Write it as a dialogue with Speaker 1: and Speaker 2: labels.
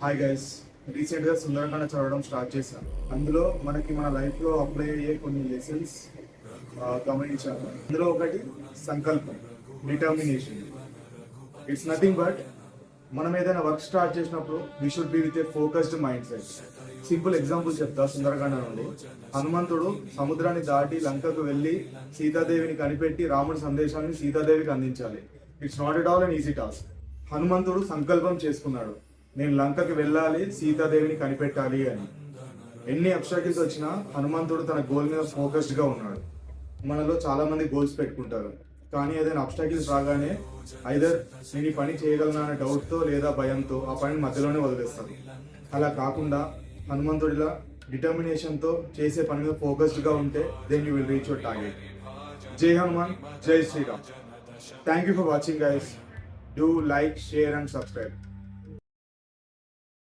Speaker 1: Hi guys, రీసెంట్గా సుందరకాండ చదవడం start చేశాను. అందులో మనకి మన లైఫ్లో అప్లై అయ్యే కొన్ని లెసన్స్ గమనించాను. అందులో ఒకటి సంకల్పం, డిటర్మినేషన్. ఇట్స్ నథింగ్ బట్ మనం ఏదైనా వర్క్ స్టార్ట్ చేసినప్పుడు we should be with a focused mind set. Simple example చెప్తా. సుందరకాండ నుండి హనుమంతుడు సముద్రాన్ని దాటి లంకకు వెళ్ళి సీతాదేవిని కనిపెట్టి రాముడి సందేశాన్ని సీతాదేవికి అందించాలి. It's not at all an easy task. హనుమంతుడు సంకల్పం చేసుకున్నాడు, నేను లంకకి వెళ్ళాలి, సీతాదేవిని కనిపెట్టాలి అని. ఎన్ని అబ్స్టాకిల్స్ వచ్చినా హనుమంతుడు తన గోల్ మీద ఫోకస్డ్గా ఉన్నాడు. మనలో చాలా మంది గోల్స్ పెట్టుకుంటారు, కానీ ఏదైనా అబ్స్టాకిల్స్ రాగానే ఐదర్ నేను ఈ పని చేయగలనా అనే డౌట్తో లేదా భయంతో ఆ పనిని మధ్యలోనే వదిలేస్తారు. అలా కాకుండా హనుమంతుడిలా డిటర్మినేషన్తో చేసే పని మీద ఫోకస్డ్గా ఉంటే then you will reach your target. జై హనుమాన్, జై Shriram. Thank you for watching guys. Do like, share and subscribe.